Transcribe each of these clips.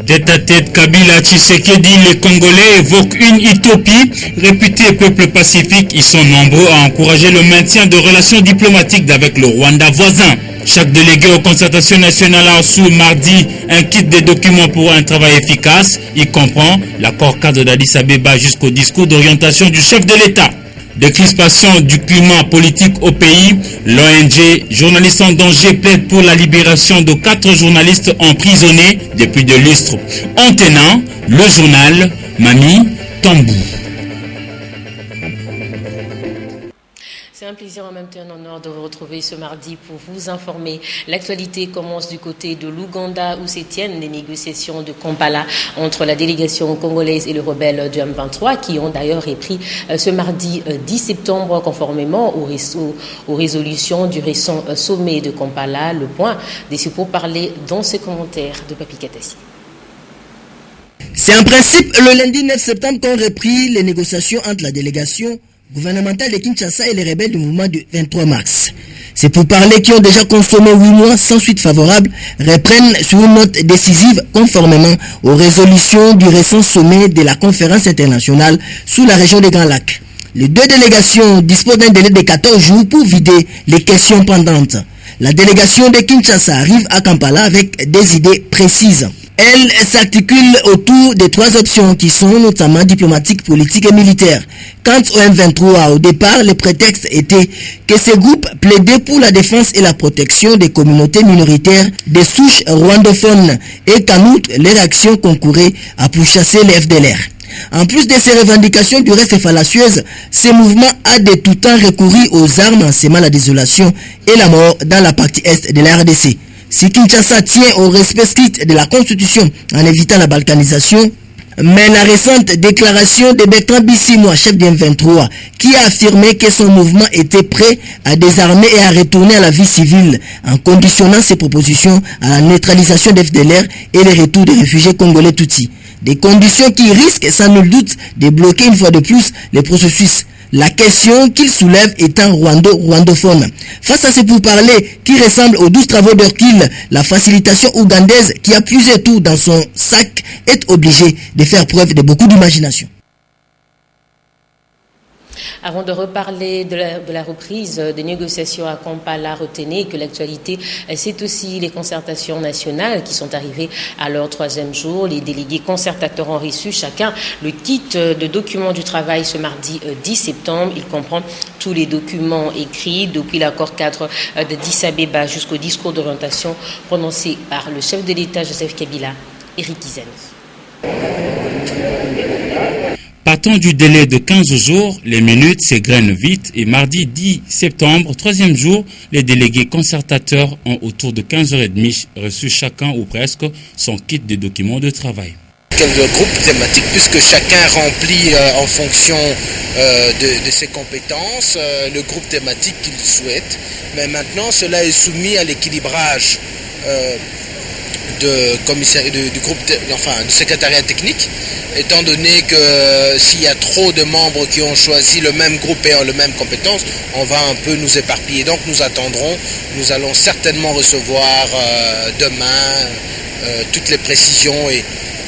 Tête-à-tête Kabila Tshisekedi, les Congolais évoquent une utopie. Réputés peuple pacifique, ils sont nombreux à encourager le maintien de relations diplomatiques avec le Rwanda voisin. Chaque délégué aux concertations nationales a reçu mardi un kit de documents pour un travail efficace. Il comprend l'accord cadre d'Addis Abeba jusqu'au discours d'orientation du chef de l'État. Des crispations du climat politique au pays, l'ONG Journalistes en danger plaide pour la libération de 4 journalistes emprisonnés depuis de lustres. En tenant le journal Mami Tambou. C'est un plaisir en même temps un honneur de vous retrouver ce mardi pour vous informer. L'actualité commence du côté de l'Ouganda où se tiennent les négociations de Kampala entre la délégation congolaise et le rebelle du M23 qui ont d'ailleurs repris ce mardi 10 septembre conformément aux résolutions du récent sommet de Kampala. Le point des pourparlers dans ce commentaire de Papi Katassi. C'est en principe le lundi 9 septembre qu'ont repris les négociations entre la délégation gouvernementale de Kinshasa et les rebelles du mouvement du 23 mars. Ces pourparlers qui ont déjà consommé 8 mois sans suite favorable reprennent sur une note décisive conformément aux résolutions du récent sommet de la conférence internationale sous la région des Grands Lacs. Les deux délégations disposent d'un délai de 14 jours pour vider les questions pendantes. La délégation de Kinshasa arrive à Kampala avec des idées précises. Elle s'articule autour de 3 options qui sont notamment diplomatiques, politiques et militaires. Quant au M23, au départ, le prétexte était que ces groupes plaidaient pour la défense et la protection des communautés minoritaires des souches rwandophones et qu'en outre, leur action concourait à pourchasser les FDLR. En plus de ces revendications du reste fallacieuses, ce mouvement a de tout temps recouru aux armes en sémant la désolation et la mort dans la partie est de la RDC. Si Kinshasa tient au respect strict de la Constitution en évitant la balkanisation, mais la récente déclaration de Bertrand Bisimwa, chef du M23, qui a affirmé que son mouvement était prêt à désarmer et à retourner à la vie civile en conditionnant ses propositions à la neutralisation des FDLR et le retour des réfugiés congolais Tutsis. Des conditions qui risquent sans nul doute de bloquer une fois de plus les processus. La question qu'il soulève étant rwandophone. Face à ces pourparlers qui ressemblent aux 12 travaux d'Orkil, la facilitation ougandaise qui a plusieurs tours dans son sac est obligée de faire preuve de beaucoup d'imagination. Avant de reparler de la reprise des négociations à Kampala, retenez que l'actualité, c'est aussi les concertations nationales qui sont arrivées à leur 3e jour. Les délégués concertateurs ont reçu chacun le kit de documents du travail ce mardi 10 septembre. Il comprend tous les documents écrits depuis l'accord cadre d'Addis Abeba jusqu'au discours d'orientation prononcé par le chef de l'État Joseph Kabila, Éric Kizani. Partant du délai de 15 jours, les minutes s'égrènent vite et mardi 10 septembre, 3e jour, les délégués concertateurs ont autour de 15h30 reçu chacun ou presque son kit de documents de travail. Le groupe thématique, puisque chacun remplit en fonction de ses compétences le groupe thématique qu'il souhaite, mais maintenant cela est soumis à l'équilibrage du groupe, du secrétariat technique, étant donné que s'il y a trop de membres qui ont choisi le même groupe et ont les mêmes compétences, on va un peu nous éparpiller. Donc nous attendrons, nous allons certainement recevoir demain toutes les précisions. Et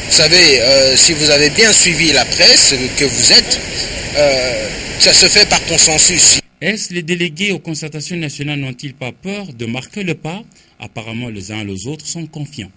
vous savez, si vous avez bien suivi la presse que vous êtes, ça se fait par consensus. Est-ce les délégués aux concertations nationales n'ont-ils pas peur de marquer le pas? Apparemment, les uns et les autres sont confiants.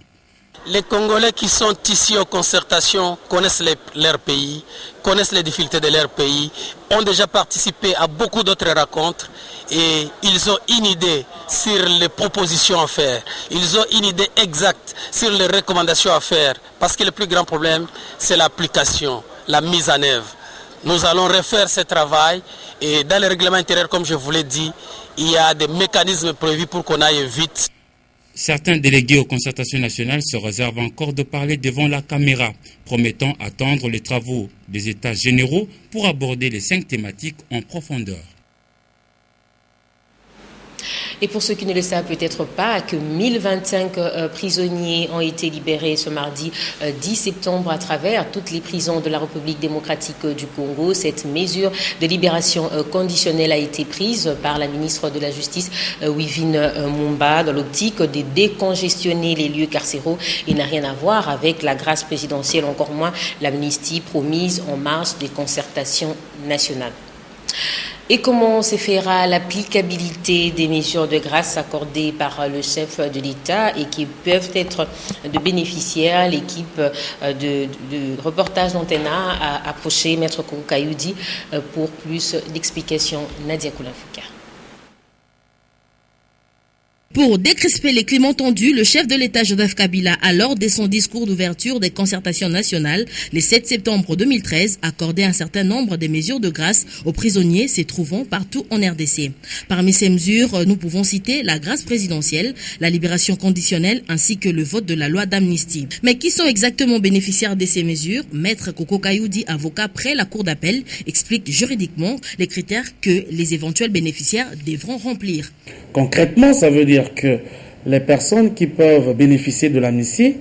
Les Congolais qui sont ici aux concertations connaissent leur pays, connaissent les difficultés de leur pays, ont déjà participé à beaucoup d'autres rencontres et ils ont une idée sur les propositions à faire. Ils ont une idée exacte sur les recommandations à faire parce que le plus grand problème, c'est l'application, la mise en œuvre. Nous allons refaire ce travail et dans le règlement intérieur, comme je vous l'ai dit, il y a des mécanismes prévus pour qu'on aille vite. Certains délégués aux concertations nationales se réservent encore de parler devant la caméra, promettant attendre les travaux des États généraux pour aborder les 5 thématiques en profondeur. Et pour ceux qui ne le savent peut-être pas, que 1025 prisonniers ont été libérés ce mardi 10 septembre à travers toutes les prisons de la République démocratique du Congo. Cette mesure de libération conditionnelle a été prise par la ministre de la Justice, Wivine Mumba, dans l'optique de décongestionner les lieux carcéraux. Il n'a rien à voir avec la grâce présidentielle, encore moins l'amnistie promise en marge des concertations nationales. Et comment s'effectuera l'applicabilité des mesures de grâce accordées par le chef de l'État et qui peuvent être de bénéficiaires? L'équipe de reportage d'Antenne a approché Maître Koko Kayoudi pour plus d'explications. Nadia Koulanfouka. Pour décrisper les climats tendus, le chef de l'État Joseph Kabila a lors de son discours d'ouverture des concertations nationales le 7 septembre 2013 accordé un certain nombre de mesures de grâce aux prisonniers se trouvant partout en RDC. Parmi ces mesures, nous pouvons citer la grâce présidentielle, la libération conditionnelle ainsi que le vote de la loi d'amnistie. Mais qui sont exactement bénéficiaires de ces mesures? Maître Koko Kayoudi, avocat près la cour d'appel, explique juridiquement les critères que les éventuels bénéficiaires devront remplir. Concrètement, ça veut dire que les personnes qui peuvent bénéficier de l'amnistie,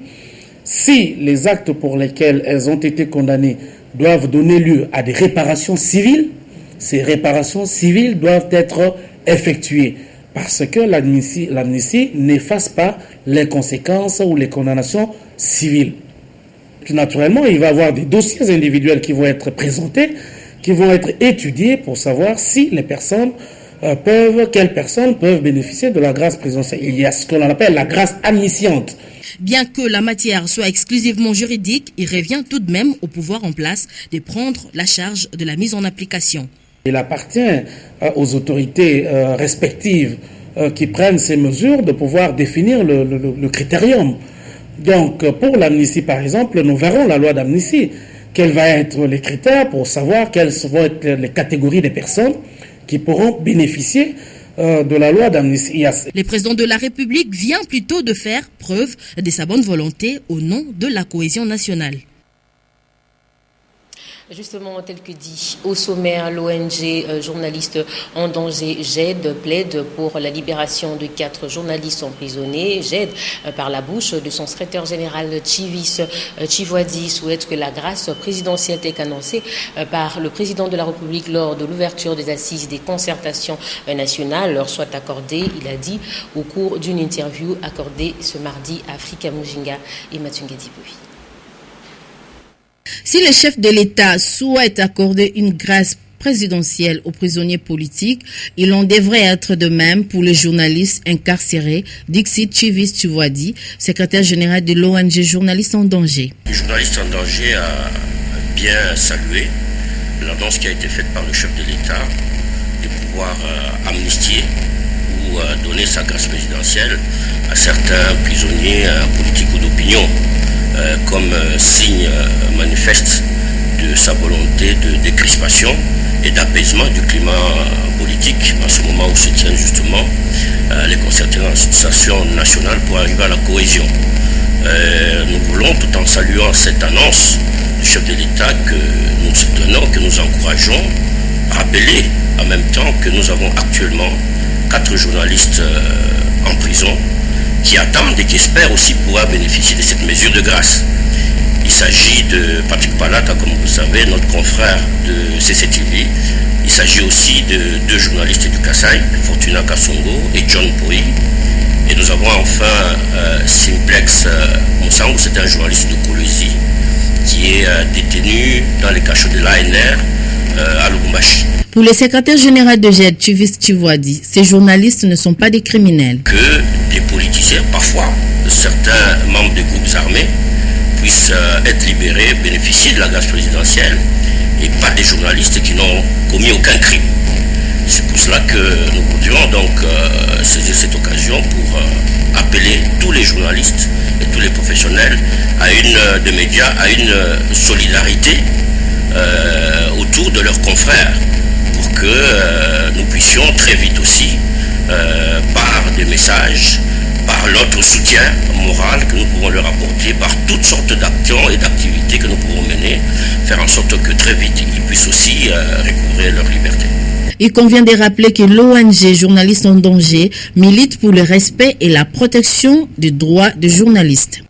si les actes pour lesquels elles ont été condamnées doivent donner lieu à des réparations civiles, ces réparations civiles doivent être effectuées parce que l'amnistie n'efface pas les conséquences ou les condamnations civiles. Puis naturellement, il va y avoir des dossiers individuels qui vont être présentés, qui vont être étudiés pour savoir si les personnes quelles personnes peuvent bénéficier de la grâce présidentielle. Il y a ce qu'on appelle la grâce amnistiante. Bien que la matière soit exclusivement juridique, il revient tout de même au pouvoir en place de prendre la charge de la mise en application. Il appartient aux autorités respectives qui prennent ces mesures de pouvoir définir le critérium. Donc pour l'amnistie par exemple, nous verrons la loi d'amnistie. Quels vont être les critères pour savoir quelles vont être les catégories des personnes qui pourront bénéficier de la loi d'amnistie. Le président de la République vient plutôt de faire preuve de sa bonne volonté au nom de la cohésion nationale. Justement, tel que dit au sommaire, l'ONG Journalistes en danger GED plaide pour la libération de 4 journalistes emprisonnés. GED, par la bouche de son secrétaire général Chivis Chivwadi, souhaite que la grâce présidentielle telle qu'annoncée par le président de la République lors de l'ouverture des assises des concertations nationales leur soit accordée. Il a dit au cours d'une interview accordée ce mardi à Africa Mujinga et Matunga Diboui. Si le chef de l'État souhaite accorder une grâce présidentielle aux prisonniers politiques, il en devrait être de même pour les journalistes incarcérés, Dixit Chivis Chivwadi, secrétaire général de l'ONG Journalistes en danger. Les journalistes en danger a bien salué l'annonce qui a été faite par le chef de l'État de pouvoir amnistier ou donner sa grâce présidentielle à certains prisonniers politiques ou d'opinion. Comme signe manifeste de sa volonté de décrispation et d'apaisement du climat politique en ce moment où se tiennent justement les concertations nationales pour arriver à la cohésion. Nous voulons, tout en saluant cette annonce du chef de l'État que nous soutenons, que nous encourageons, rappeler en même temps que nous avons actuellement 4 journalistes en prison qui attendent et qui espèrent aussi pouvoir bénéficier de cette mesure de grâce. Il s'agit de Patrick Palata, comme vous savez, notre confrère de CCTV. Il s'agit aussi de 2 journalistes du Kassai, Fortuna Kassongo et John Poi. Et nous avons enfin Simplex Moussango, c'est un journaliste de Kolwezi qui est détenu dans les cachots de l'ANR à Lubumbashi. Pour le secrétaire général de GED, Chivis Chivwadi, ces journalistes ne sont pas des criminels. Que des politiciens, parfois certains membres des groupes armés, puissent être libérés, bénéficier de la grâce présidentielle, et pas des journalistes qui n'ont commis aucun crime. C'est pour cela que nous voudrions donc saisir cette occasion pour appeler tous les journalistes et tous les professionnels à une solidarité autour de leurs confrères, pour que nous puissions très vite aussi, par des messages, par notre soutien moral que nous pouvons leur apporter, par toutes sortes d'actions et d'activités que nous pouvons mener, faire en sorte que très vite ils puissent aussi recouvrer leur liberté. Il convient de rappeler que l'ONG Journalistes en danger milite pour le respect et la protection des droits des journalistes.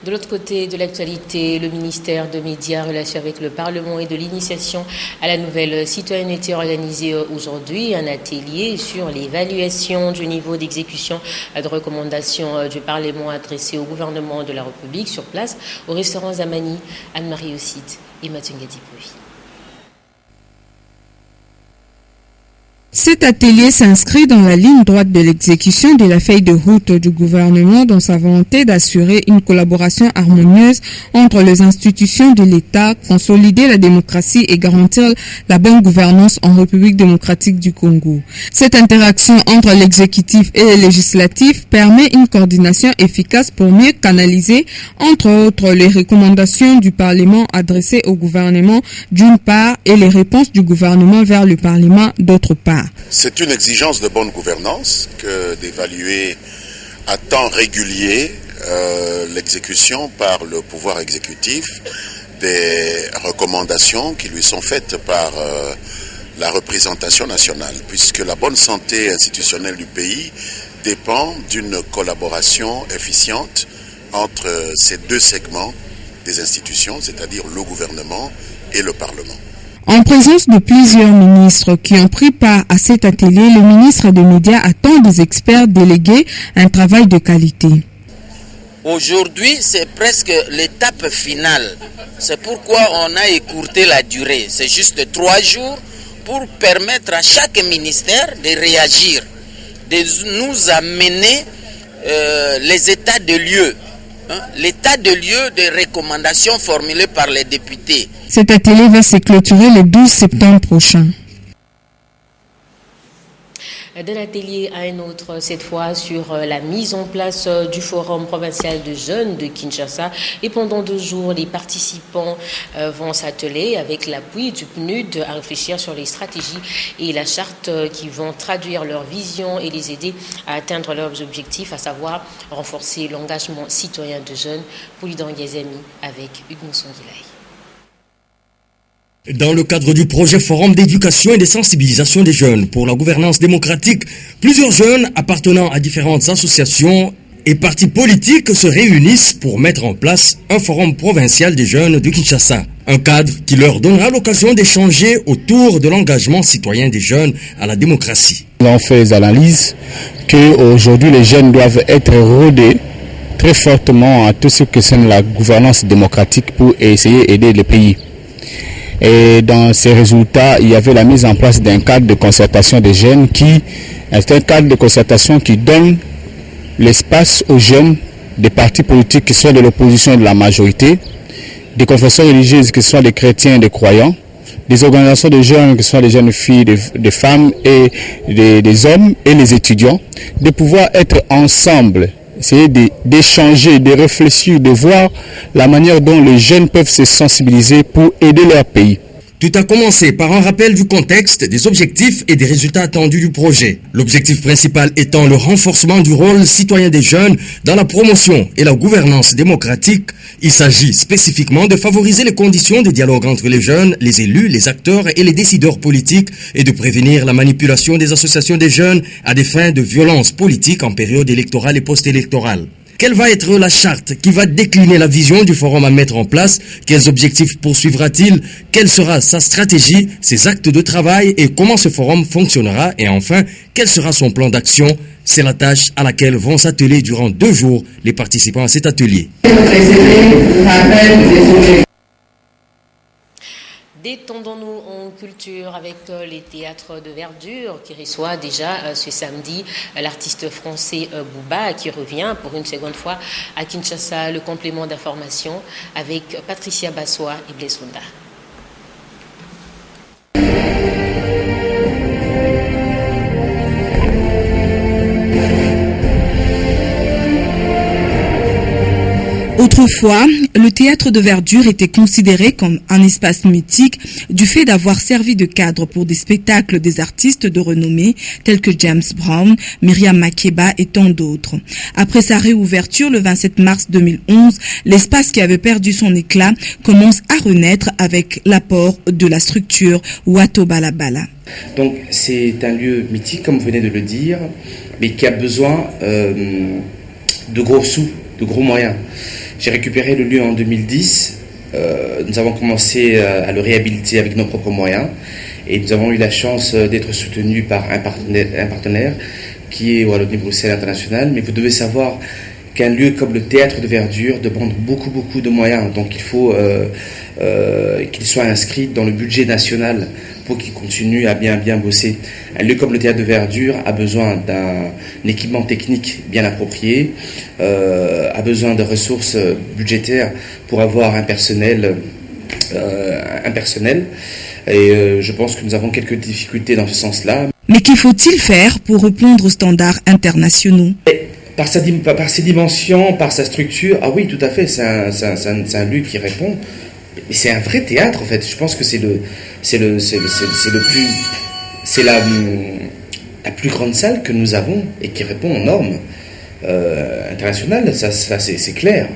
De l'autre côté de l'actualité, le ministère de Médias, Relations avec le Parlement et de l'initiation à la nouvelle citoyenneté organisé aujourd'hui un atelier sur l'évaluation du niveau d'exécution de recommandations du Parlement adressées au gouvernement de la République sur place au restaurant Zamani, Anne-Marie Ossite et Mathieu Ngadipoui. Cet atelier s'inscrit dans la ligne droite de l'exécution de la feuille de route du gouvernement dans sa volonté d'assurer une collaboration harmonieuse entre les institutions de l'État, consolider la démocratie et garantir la bonne gouvernance en République démocratique du Congo. Cette interaction entre l'exécutif et le législatif permet une coordination efficace pour mieux canaliser, entre autres, les recommandations du Parlement adressées au gouvernement d'une part et les réponses du gouvernement vers le Parlement d'autre part. C'est une exigence de bonne gouvernance que d'évaluer à temps régulier l'exécution par le pouvoir exécutif des recommandations qui lui sont faites par la représentation nationale, puisque la bonne santé institutionnelle du pays dépend d'une collaboration efficiente entre ces deux segments des institutions, c'est-à-dire le gouvernement et le Parlement. En présence de plusieurs ministres qui ont pris part à cet atelier, le ministre des Médias attend des experts délégués un travail de qualité. Aujourd'hui, c'est presque l'étape finale. C'est pourquoi on a écourté la durée. C'est juste 3 jours pour permettre à chaque ministère de réagir, de nous amener les états de lieu. L'état de lieu des recommandations formulées par les députés. Cet atelier va se clôturer le 12 septembre prochain. D'un atelier à un autre, cette fois sur la mise en place du Forum provincial de jeunes de Kinshasa. Et pendant 2 jours, les participants vont s'atteler avec l'appui du PNUD à réfléchir sur les stratégies et la charte qui vont traduire leur vision et les aider à atteindre leurs objectifs, à savoir renforcer l'engagement citoyen de jeunes. Poulidan Yazami avec Hugues Moussonguilaï. Dans le cadre du projet Forum d'éducation et de sensibilisation des jeunes pour la gouvernance démocratique, plusieurs jeunes appartenant à différentes associations et partis politiques se réunissent pour mettre en place un forum provincial des jeunes de Kinshasa. Un cadre qui leur donnera l'occasion d'échanger autour de l'engagement citoyen des jeunes à la démocratie. On fait des analyses qu'aujourd'hui les jeunes doivent être rodés très fortement à tout ce que c'est la gouvernance démocratique pour essayer d'aider le pays. Et dans ces résultats, il y avait la mise en place d'un cadre de concertation des jeunes qui est un cadre de concertation qui donne l'espace aux jeunes des partis politiques qui sont de l'opposition et de la majorité, des confessions religieuses qui sont des chrétiens et des croyants, des organisations de jeunes qui sont des jeunes filles, des femmes et des hommes et les étudiants, de pouvoir être ensemble, essayer d'échanger, de réfléchir, de voir la manière dont les jeunes peuvent se sensibiliser pour aider leur pays. Tout a commencé par un rappel du contexte, des objectifs et des résultats attendus du projet. L'objectif principal étant le renforcement du rôle citoyen des jeunes dans la promotion et la gouvernance démocratique. Il s'agit spécifiquement de favoriser les conditions de dialogue entre les jeunes, les élus, les acteurs et les décideurs politiques et de prévenir la manipulation des associations des jeunes à des fins de violence politique en période électorale et post-électorale. Quelle va être la charte qui va décliner la vision du forum à mettre en place? Quels objectifs poursuivra-t-il? Quelle sera sa stratégie, ses actes de travail et comment ce forum fonctionnera? Et enfin, quel sera son plan d'action? C'est la tâche à laquelle vont s'atteler durant 2 jours les participants à cet atelier. Détendons-nous en culture avec les théâtres de verdure qui reçoit déjà ce samedi l'artiste français Booba qui revient pour une seconde fois à Kinshasa. Le complément d'information avec Patricia Bassois et Blessunda. Autrefois, le théâtre de verdure était considéré comme un espace mythique du fait d'avoir servi de cadre pour des spectacles des artistes de renommée tels que James Brown, Myriam Makeba et tant d'autres. Après sa réouverture le 27 mars 2011, l'espace qui avait perdu son éclat commence à renaître avec l'apport de la structure Wato Balabala. Donc c'est un lieu mythique, comme vous venez de le dire, mais qui a besoin de gros sous, de gros moyens. J'ai récupéré le lieu en 2010. Nous avons commencé à le réhabiliter avec nos propres moyens et nous avons eu la chance d'être soutenus par un partenaire qui est Wallonie Bruxelles International. Mais vous devez savoir qu'un lieu comme le théâtre de verdure demande beaucoup de moyens. Donc il faut qu'il soit inscrit dans le budget national pour qu'il continue à bien bosser. Un lieu comme le théâtre de verdure a besoin d'un équipement technique bien approprié, a besoin de ressources budgétaires pour avoir un personnel. Et je pense que nous avons quelques difficultés dans ce sens-là. Mais qu'il faut-il faire pour répondre aux standards internationaux ? Par ses dimensions, par sa structure, ah oui, tout à fait, c'est un lieu qui répond. C'est un vrai théâtre en fait. Je pense que c'est la plus grande salle que nous avons et qui répond aux normes internationales. Ça c'est clair.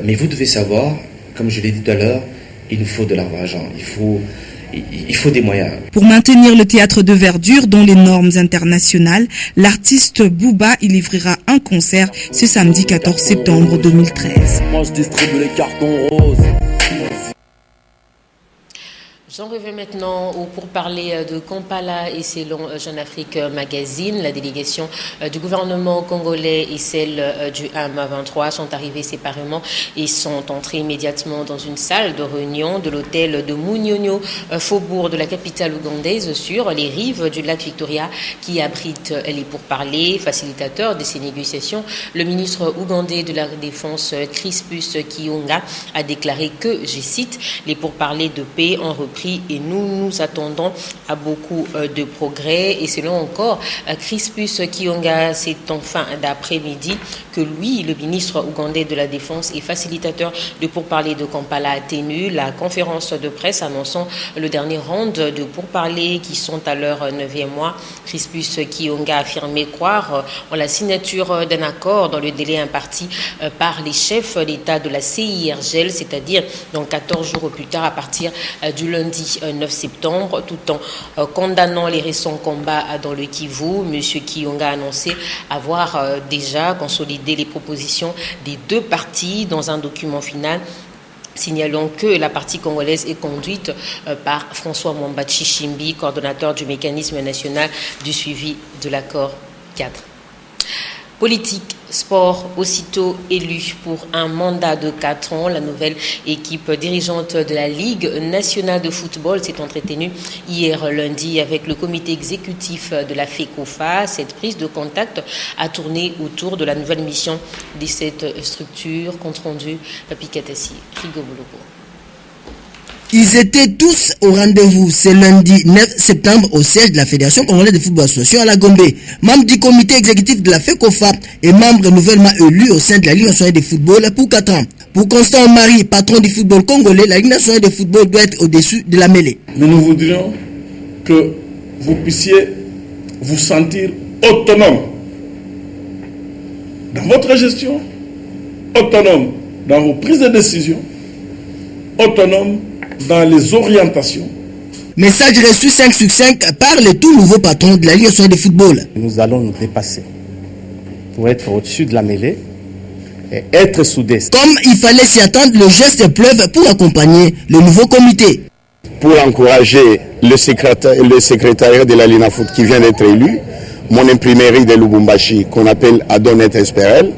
Mais vous devez savoir, comme je l'ai dit tout à l'heure, il nous faut de l'argent. Il faut des moyens. Pour maintenir le théâtre de verdure dans les normes internationales, l'artiste Booba y livrera un concert ce samedi 14 septembre 2013. Moi je distribue les cartons roses. J'en reviens maintenant pour parler de Kampala et selon Jeune Afrique Magazine, la délégation du gouvernement congolais et celle du M23 sont arrivées séparément et sont entrées immédiatement dans une salle de réunion de l'hôtel de Munyonyo, faubourg de la capitale ougandaise, sur les rives du lac Victoria qui abrite les pourparlers. Facilitateur de ces négociations, le ministre ougandais de la Défense Crispus Kionga a déclaré que, je cite, les pourparlers de paix ont repris et nous attendons à beaucoup de progrès. Et selon encore Crispus Kionga, c'est en fin d'après-midi que lui, le ministre ougandais de la Défense et facilitateur de pourparlers de Kampala, a tenu la conférence de presse annonçant le dernier round de pourparlers qui sont à leur 9e mois. Crispus Kionga a affirmé croire en la signature d'un accord dans le délai imparti par les chefs d'État de la CIRGL, c'est-à-dire dans 14 jours plus tard à partir du lundi 9 septembre, tout en condamnant les récents combats dans le Kivu. M. Kionga a annoncé avoir déjà consolidé les propositions des deux parties dans un document final, signalant que la partie congolaise est conduite par François Mwamba Chishimbi, coordonnateur du mécanisme national du suivi de l'accord cadre. Politique, sport, aussitôt élu pour un mandat de 4 ans. La nouvelle équipe dirigeante de la Ligue nationale de football s'est entretenue hier lundi avec le comité exécutif de la FECOFA. Cette prise de contact a tourné autour de la nouvelle mission de cette structure. Compte rendu, Papi Katassi, Rigo Boloko. Ils étaient tous au rendez-vous ce lundi 9 septembre au siège de la Fédération congolaise de football association à la Gombe. Membre du comité exécutif de la FECOFA et membre nouvellement élu au sein de la Ligue nationale de football pour 4 ans. Pour Constant Marie, patron du football congolais, la Ligue nationale de football doit être au-dessus de la mêlée. Mais nous voudrions que vous puissiez vous sentir autonome dans votre gestion, autonome dans vos prises de décision, autonome dans les orientations. Message reçu 5 sur 5 par le tout nouveau patron de la Ligue nationale de football. Nous allons nous dépasser pour être au-dessus de la mêlée et être soudés. Comme il fallait s'y attendre, le geste pleuve pour accompagner le nouveau comité. Pour encourager le secrétariat de la Linafoot qui vient d'être élu, mon imprimerie de Lubumbashi, qu'on appelle Adonet Esperel,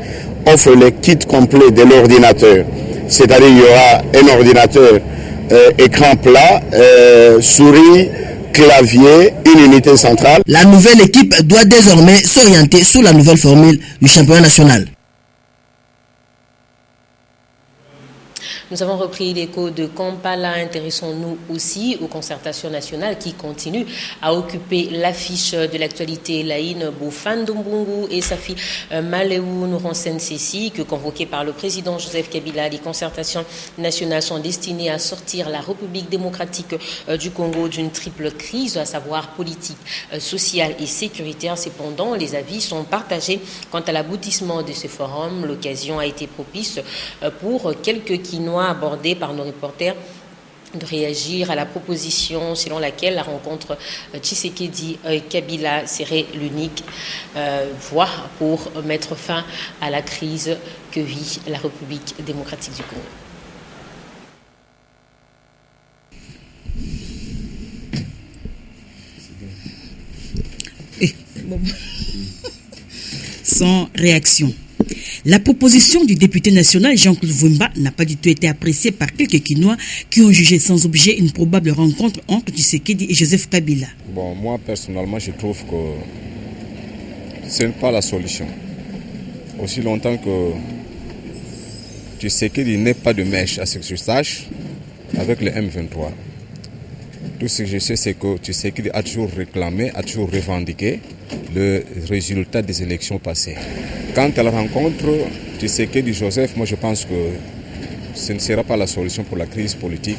offre le kit complet de l'ordinateur. C'est-à-dire qu'il y aura un ordinateur écran plat, souris, clavier, une unité centrale. La nouvelle équipe doit désormais s'orienter sous la nouvelle formule du championnat national. Nous avons repris l'écho de Kampala. Intéressons-nous aussi aux concertations nationales qui continuent à occuper l'affiche de l'actualité. Laïne Boufandombungu et Safi Maléou nous renseignent ceci, que convoquées par le président Joseph Kabila, les concertations nationales sont destinées à sortir la République démocratique du Congo d'une triple crise, à savoir politique, sociale et sécuritaire. Cependant, les avis sont partagés quant à l'aboutissement de ce forum. L'occasion a été propice pour quelques Quinois abordés par nos reporters de réagir à la proposition selon laquelle la rencontre Tshisekedi-Kabila serait l'unique voie pour mettre fin à la crise que vit la République démocratique du Congo. Sans réaction. La proposition du député national Jean-Claude Vumba n'a pas du tout été appréciée par quelques Quinois qui ont jugé sans objet une probable rencontre entre Tshisekedi et Joseph Kabila. Bon, moi personnellement, je trouve que ce n'est pas la solution. Aussi longtemps que Tshisekedi n'est pas de mèche à ce que je sache avec le M23. Tout ce que je sais, c'est que Tshisekedi a toujours réclamé, a toujours revendiqué le résultat des élections passées. Quant à la rencontre Tshisekedi Joseph, moi je pense que ce ne sera pas la solution pour la crise politique.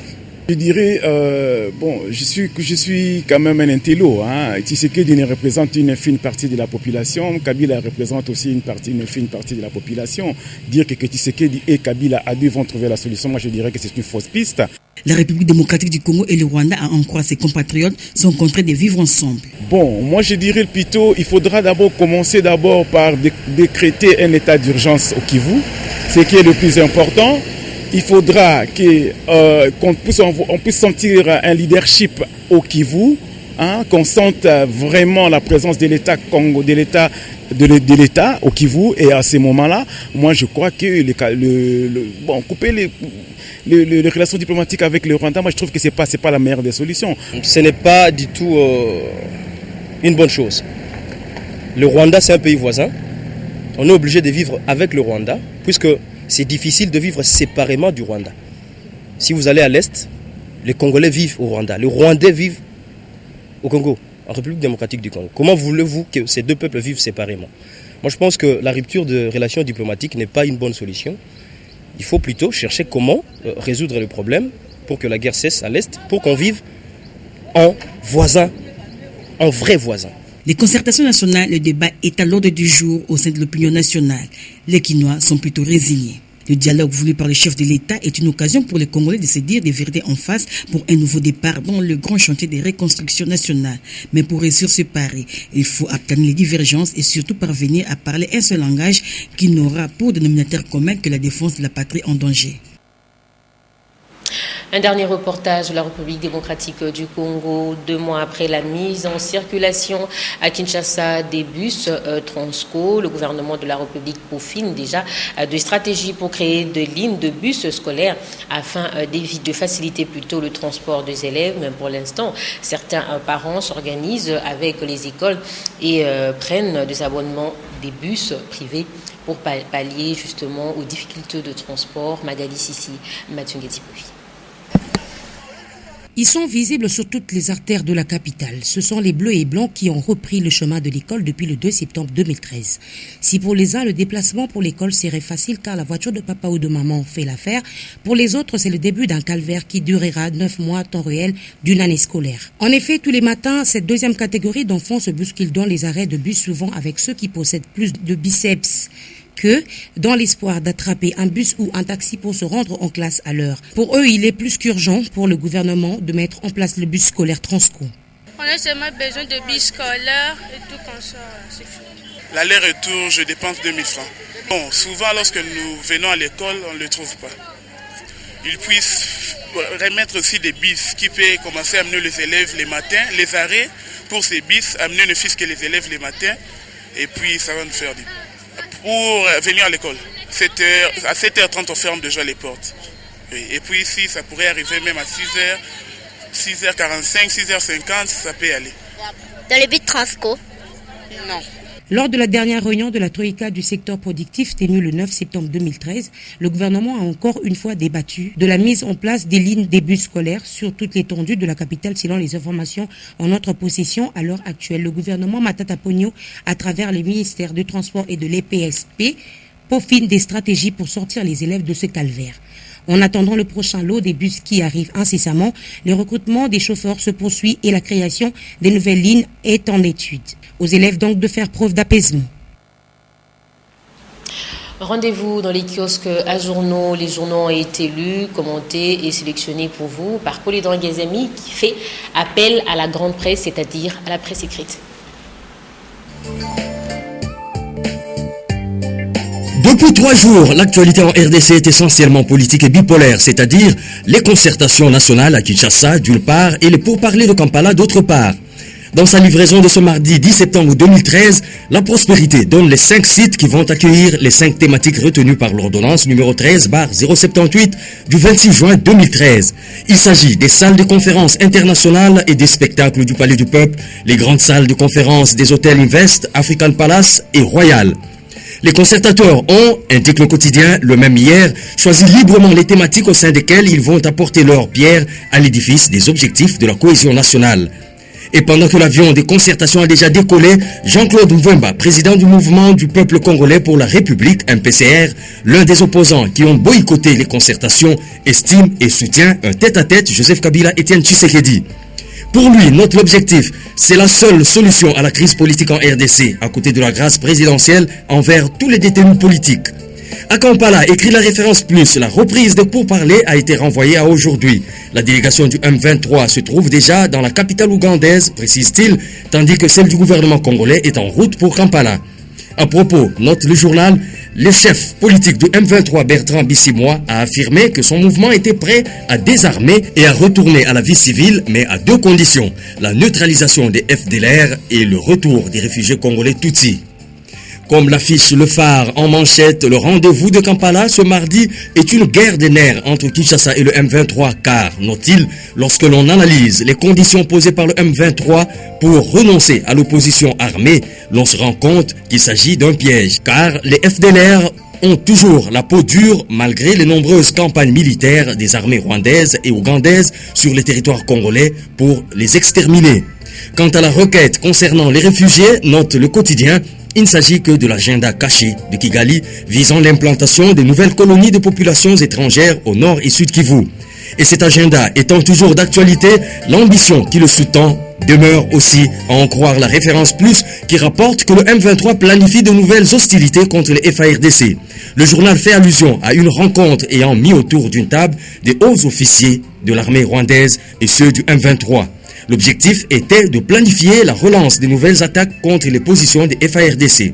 Je dirais, je suis quand même un intello. Tshisekedi représente une fine partie de la population. Kabila représente aussi une fine partie de la population. Dire que Tshisekedi et Kabila à deux vont trouver la solution, moi je dirais que c'est une fausse piste. La République démocratique du Congo et le Rwanda, à en croire ses compatriotes, sont contraints de vivre ensemble. Bon, moi je dirais plutôt, il faudra commencer par décréter un état d'urgence au Kivu, ce qui est le plus important. Il faudra qu'on puisse sentir un leadership au Kivu, qu'on sente vraiment la présence de l'État Congo, de l'État au Kivu. Et à ce moment-là, moi je crois que couper les relations diplomatiques avec le Rwanda, moi je trouve que c'est pas la meilleure des solutions. Ce n'est pas du tout une bonne chose. Le Rwanda, c'est un pays voisin. On est obligé de vivre avec le Rwanda, puisque c'est difficile de vivre séparément du Rwanda. Si vous allez à l'Est, les Congolais vivent au Rwanda. Les Rwandais vivent au Congo, en République démocratique du Congo. Comment voulez-vous que ces deux peuples vivent séparément? Moi, je pense que la rupture de relations diplomatiques n'est pas une bonne solution. Il faut plutôt chercher comment résoudre le problème pour que la guerre cesse à l'Est, pour qu'on vive en voisin, en vrai voisin. Les concertations nationales, le débat est à l'ordre du jour au sein de l'opinion nationale. Les Quinois sont plutôt résignés. Le dialogue voulu par le chef de l'État est une occasion pour les Congolais de se dire des vérités en face pour un nouveau départ dans le grand chantier des reconstructions nationales. Mais pour réussir ce pari, il faut aplanir les divergences et surtout parvenir à parler un seul langage qui n'aura pour dénominateur commun que la défense de la patrie en danger. Un dernier reportage de la République démocratique du Congo, 2 mois après la mise en circulation à Kinshasa des bus Transco. Le gouvernement de la République peaufine déjà des stratégies pour créer des lignes de bus scolaires afin de faciliter plutôt le transport des élèves. Mais pour l'instant, certains parents s'organisent avec les écoles et prennent des abonnements des bus privés pour pallier justement aux difficultés de transport. Magali Sissi, Mathieu Ngetipofi. Ils sont visibles sur toutes les artères de la capitale. Ce sont les bleus et blancs qui ont repris le chemin de l'école depuis le 2 septembre 2013. Si pour les uns, le déplacement pour l'école serait facile car la voiture de papa ou de maman fait l'affaire, pour les autres, c'est le début d'un calvaire qui durera 9 mois temps réel d'une année scolaire. En effet, tous les matins, cette deuxième catégorie d'enfants se bouscule dans les arrêts de bus, souvent avec ceux qui possèdent plus de biceps que dans l'espoir d'attraper un bus ou un taxi pour se rendre en classe à l'heure. Pour eux, il est plus qu'urgent pour le gouvernement de mettre en place le bus scolaire Transco. On a seulement besoin de bus scolaires et tout comme ça, c'est fini. L'aller-retour, je dépense 2000 francs. Bon, souvent lorsque nous venons à l'école, on ne le trouve pas. Ils puissent remettre aussi des bus qui peuvent commencer à amener les élèves les matins, les arrêts pour ces bus, amener ne fût-ce que les élèves les matins, et puis ça va nous faire du bien. Pour venir à l'école, à 7h30, on ferme déjà les portes. Oui. Et puis ici, ça pourrait arriver même à 6h, 6h45, 6h50, ça peut aller. Dans le bus Transco? Non. Lors de la dernière réunion de la Troïka du secteur productif tenue le 9 septembre 2013, le gouvernement a encore une fois débattu de la mise en place des lignes des bus scolaires sur toute l'étendue de la capitale selon les informations en notre possession à l'heure actuelle. Le gouvernement Matata Ponyo, à travers les ministères du Transport et de l'EPSP, peaufine des stratégies pour sortir les élèves de ce calvaire. En attendant le prochain lot des bus qui arrive incessamment, le recrutement des chauffeurs se poursuit et la création des nouvelles lignes est en étude. Aux élèves donc de faire preuve d'apaisement. Rendez-vous dans les kiosques à journaux. Les journaux ont été lus, commentés et sélectionnés pour vous par Polydor Ngazami qui fait appel à la grande presse, c'est-à-dire à la presse écrite. Depuis 3 jours, l'actualité en RDC est essentiellement politique et bipolaire, c'est-à-dire les concertations nationales à Kinshasa d'une part et les pourparlers de Kampala d'autre part. Dans sa livraison de ce mardi 10 septembre 2013, la prospérité donne les 5 sites qui vont accueillir les 5 thématiques retenues par l'ordonnance numéro 13/078 du 26 juin 2013. Il s'agit des salles de conférences internationales et des spectacles du Palais du Peuple, les grandes salles de conférences des hôtels Invest, African Palace et Royal. Les concertateurs ont, indique le quotidien, le même hier, choisi librement les thématiques au sein desquelles ils vont apporter leur pierre à l'édifice des objectifs de la cohésion nationale. Et pendant que l'avion des concertations a déjà décollé, Jean-Claude Mvemba, président du mouvement du peuple congolais pour la République, MPCR, l'un des opposants qui ont boycotté les concertations, estime et soutient un tête-à-tête Joseph Kabila Etienne Tshisekedi. Pour lui, notre objectif, c'est la seule solution à la crise politique en RDC, à côté de la grâce présidentielle envers tous les détenus politiques. À Kampala, écrit la référence plus, la reprise des pourparlers a été renvoyée à aujourd'hui. La délégation du M23 se trouve déjà dans la capitale ougandaise, précise-t-il, tandis que celle du gouvernement congolais est en route pour Kampala. À propos, note le journal, le chef politique du M23 Bertrand Bissimois a affirmé que son mouvement était prêt à désarmer et à retourner à la vie civile, mais à 2 conditions, la neutralisation des FDLR et le retour des réfugiés congolais Tutsis. Comme l'affiche Le Phare en manchette, le rendez-vous de Kampala ce mardi est une guerre des nerfs entre Kinshasa et le M23 car, note-t-il, lorsque l'on analyse les conditions posées par le M23 pour renoncer à l'opposition armée, l'on se rend compte qu'il s'agit d'un piège car les FDLR ont toujours la peau dure malgré les nombreuses campagnes militaires des armées rwandaises et ougandaises sur les territoires congolais pour les exterminer. Quant à la requête concernant les réfugiés, note le quotidien, il ne s'agit que de l'agenda caché de Kigali visant l'implantation de nouvelles colonies de populations étrangères au nord et sud Kivu. Et cet agenda étant toujours d'actualité, l'ambition qui le sous-tend demeure aussi, à en croire la référence plus, qui rapporte que le M23 planifie de nouvelles hostilités contre les FARDC. Le journal fait allusion à une rencontre ayant mis autour d'une table des hauts officiers de l'armée rwandaise et ceux du M23. L'objectif était de planifier la relance des nouvelles attaques contre les positions des FARDC.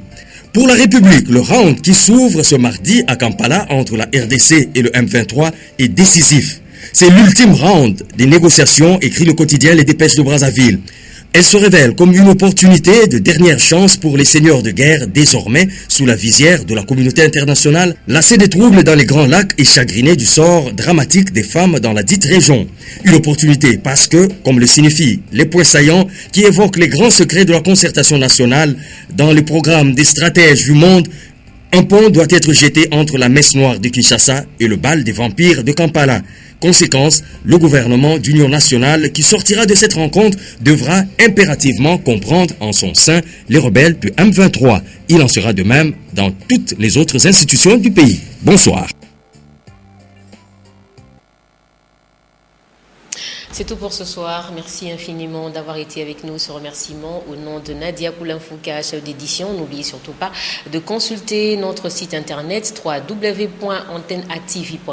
Pour la République, le round qui s'ouvre ce mardi à Kampala entre la RDC et le M23 est décisif. C'est l'ultime round des négociations, écrit le quotidien Les Dépêches de Brazzaville. Elle se révèle comme une opportunité de dernière chance pour les seigneurs de guerre, désormais sous la visière de la communauté internationale, lassés des troubles dans les Grands Lacs et chagrinés du sort dramatique des femmes dans la dite région. Une opportunité parce que, comme le signifient les points saillants qui évoquent les grands secrets de la concertation nationale, dans les programmes des stratèges du monde, un pont doit être jeté entre la messe noire de Kinshasa et le bal des vampires de Kampala. Conséquence, le gouvernement d'union nationale qui sortira de cette rencontre devra impérativement comprendre en son sein les rebelles du M23. Il en sera de même dans toutes les autres institutions du pays. Bonsoir. C'est tout pour ce soir. Merci infiniment d'avoir été avec nous. Ce remerciement au nom de Nadia Poulinfouka, chef d'édition. N'oubliez surtout pas de consulter notre site internet www.antenneactive.com.